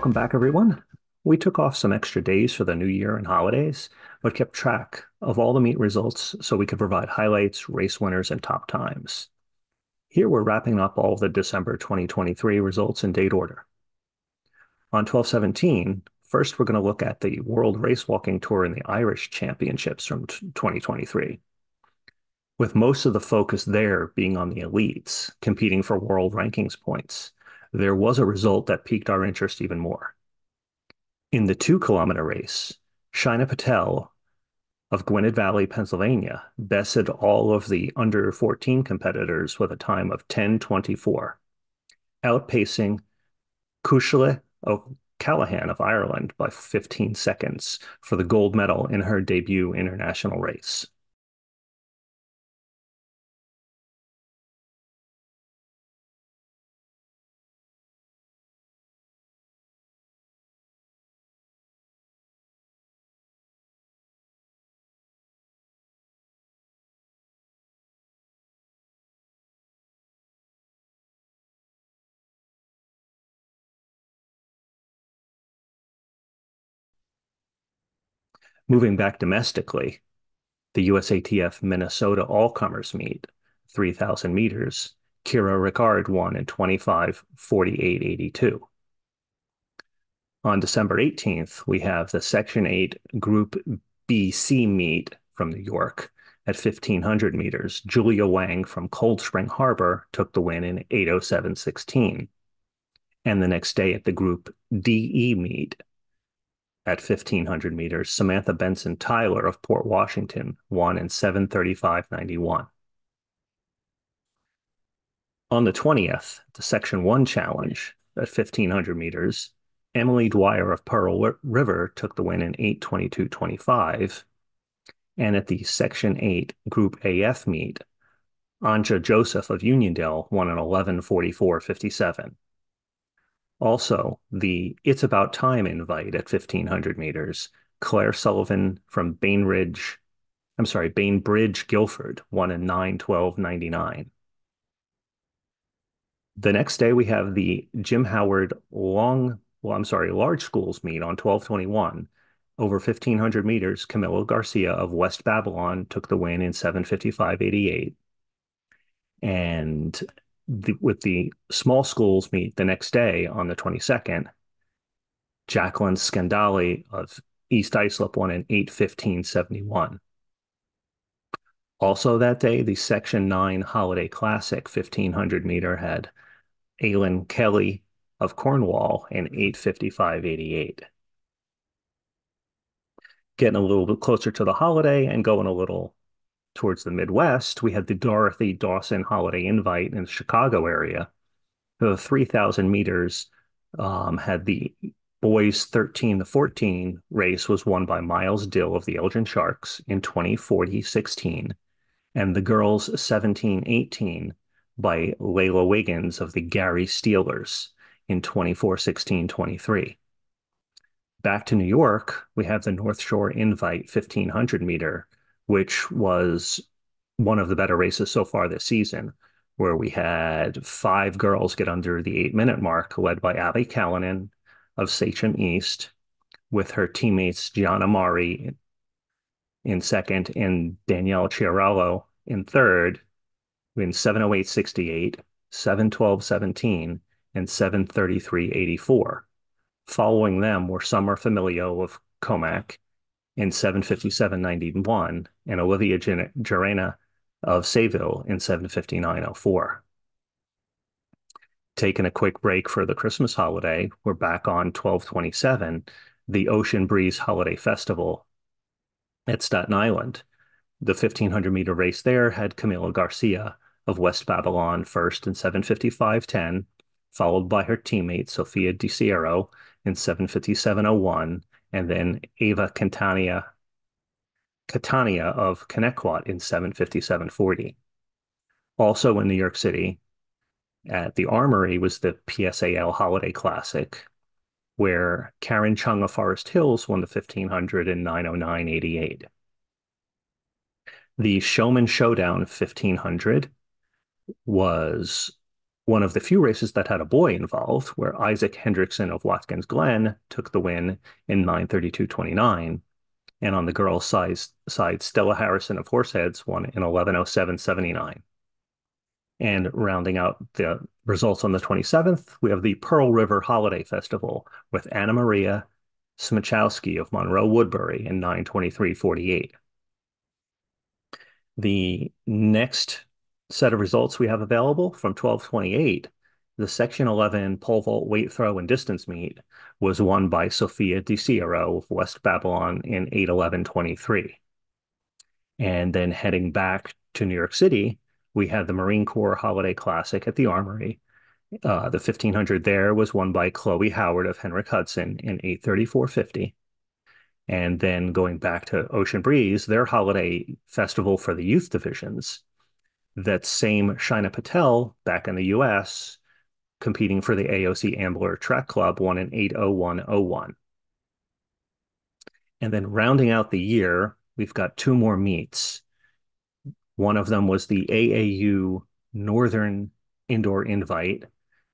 Welcome back, everyone. We took off some extra days for the new year and holidays, but kept track of all the meet results so we could provide highlights, race winners, and top times. Here we're wrapping up all of the December 2023 results in date order. On 12/17, first we're going to look at the World Race Walking Tour and the Irish Championships from 2023. With most of the focus there being on the elites competing for world rankings points, there was a result that piqued our interest even more. In the 2 kilometer race, Shaina Patel of Gwinnett Valley, Pennsylvania, bested all of the under 14 competitors with a time of 10:24, outpacing Cushla O'Callaghan of Ireland by 15 seconds for the gold medal in her debut international race. Moving back domestically, the USATF Minnesota All-Comers Meet, 3,000 meters, Kira Ricard won in 25:48.82. On December 18th, we have the Section 8 Group BC meet from New York at 1,500 meters. Julia Wang from Cold Spring Harbor took the win in 8:07.16. And the next day at the Group DE meet at 1,500 meters, Samantha Benson Tyler of Port Washington won in 7:35.91. On the 20th, the Section 1 challenge at 1,500 meters, Emily Dwyer of Pearl River took the win in 8:22.25. And at the Section 8 Group AF meet, Anja Joseph of Uniondale won in 11:44.57. Also, the It's About Time invite at 1,500 meters, Claire Sullivan from Bainbridge, Guilford won in 9:12.99. The next day we have the Jim Howard large schools meet on 12/21. Over 1,500 meters, Camilo Garcia of West Babylon took the win in 7:55.88. And with the small schools meet the next day on the 22nd, Jacqueline Scandali of East Islip won in 8:15.71. Also that day, the Section 9 Holiday Classic 1,500 meter had Aylin Kelly of Cornwall in 8:55.88. Getting a little bit closer to the holiday and going a little towards the Midwest, we had the Dorothy Dawson Holiday Invite in the Chicago area. The 3,000 meters had the boys 13-14 race was won by Miles Dill of the Elgin Sharks in 20:40.16, and the girls 17-18 by Layla Wiggins of the Gary Steelers in 24:16.23. Back to New York, we have the North Shore Invite 1,500 meter, which was one of the better races so far this season, where we had 5 girls get under the 8-minute mark, led by Abby Callanan of Sachem East, with her teammates Gianna Mari in second and Danielle Chiarello in third in 7:08.68, 7:12.17, and 7:33.84. Following them were Summer Familio of Comac in 7:57.91 and Olivia Jarena of Sayville in 7:59.04. Taking a quick break for the Christmas holiday, we're back on 12/27, the Ocean Breeze Holiday Festival at Staten Island. The 1,500 meter race there had Camila Garcia of West Babylon first in 7:55.10, followed by her teammate Sophia DiCiero in 7:57.01, and then Ava Catania of Connecticut in 7:57.40. Also in New York City, at the Armory was the PSAL Holiday Classic, where Karen Chung of Forest Hills won the 1,500 in 9:09.88. The Showman Showdown 1,500 was one of the few races that had a boy involved, where Isaac Hendrickson of Watkins Glen took the win in 9:32.29. And on the girls' side, Stella Harrison of Horseheads won in 11:07.79. And rounding out the results on the 27th, we have the Pearl River Holiday Festival with Anna Maria Smichowski of Monroe Woodbury in 9:23.48. The next set of results we have available from 12:28, the Section 11 pole vault weight throw and distance meet was won by Sophia DiCiero of West Babylon in 8:11.23. And then heading back to New York City, we had the Marine Corps Holiday Classic at the Armory. The 1500 there was won by Chloe Howard of Henrik Hudson in 8:34.50. And then going back to Ocean Breeze, their holiday festival for the youth divisions, that same Shaina Patel back in the US, competing for the AOC Ambler Track Club, won in 8:01.01. And then rounding out the year, we've got two more meets. One of them was the AAU Northern Indoor Invite,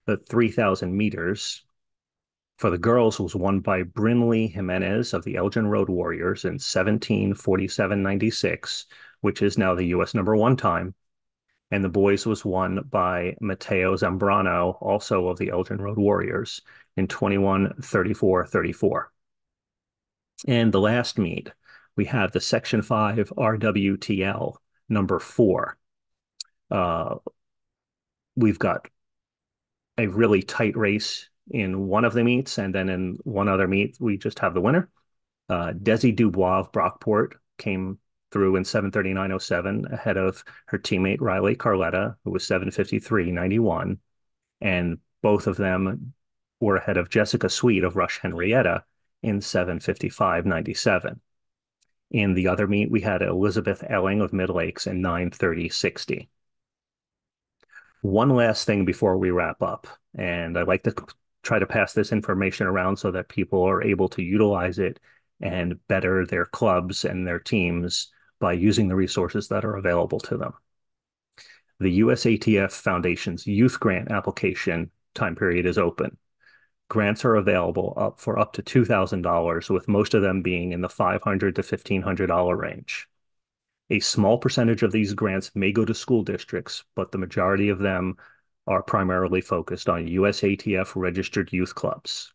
the 3,000 meters. For the girls, was won by Brinley Jimenez of the Elgin Road Warriors in 17:47.96, which is now the U.S. #1 time. And the boys was won by Matteo Zambrano, also of the Elgin Road Warriors, in 21:34.34. And the last meet, we have the Section 5 RWTL #4. Uh, we've got a really tight race in one of the meets, and then in one other meet, we just have the winner. Desi Dubois of Brockport came through in 7:39.07 ahead of her teammate Riley Carletta, who was 7:53.91. And both of them were ahead of Jessica Sweet of Rush Henrietta in 7:55.97. In the other meet, we had Elizabeth Elling of Mid Lakes in 9:30.60. One last thing before we wrap up, and I'd like to try to pass this information around so that people are able to utilize it and better their clubs and their teams by using the resources that are available to them. The USATF Foundation's youth grant application time period is open. Grants are available for up to $2,000, with most of them being in the $500 to $1,500 range. A small percentage of these grants may go to school districts, but the majority of them are primarily focused on USATF registered youth clubs.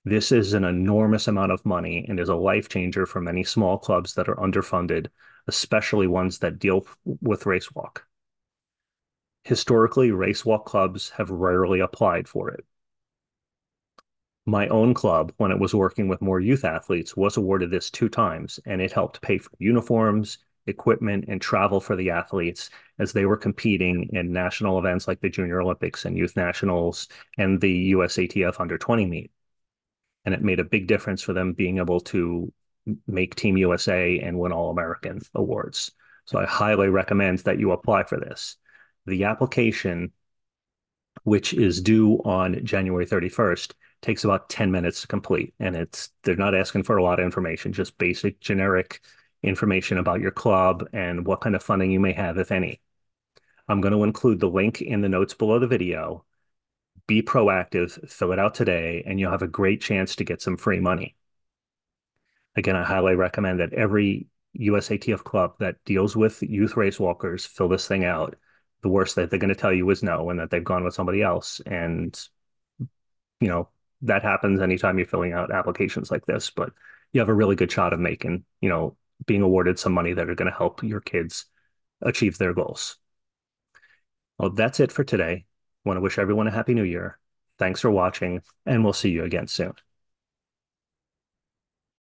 This is an enormous amount of money and is a life changer for many small clubs that are underfunded, especially ones that deal with racewalk. Historically, racewalk clubs have rarely applied for it. My own club, when it was working with more youth athletes, was awarded this 2 times, and it helped pay for uniforms, equipment, and travel for the athletes as they were competing in national events like the Junior Olympics and Youth Nationals and the USATF Under-20 meet. And it made a big difference for them being able to make Team USA and win All-American awards. So I highly recommend that you apply for this. The application, which is due on January 31st, takes about 10 minutes to complete. And they're not asking for a lot of information, just basic generic information about your club and what kind of funding you may have, if any. I'm going to include the link in the notes below the video. Be proactive, fill it out today, and you'll have a great chance to get some free money. Again, I highly recommend that every USATF club that deals with youth race walkers fill this thing out. The worst that they're going to tell you is no, and that they've gone with somebody else. And, that happens anytime you're filling out applications like this, but you have a really good shot of being awarded some money that are going to help your kids achieve their goals. Well, that's it for today. I want to wish everyone a happy new year. Thanks for watching, and we'll see you again soon.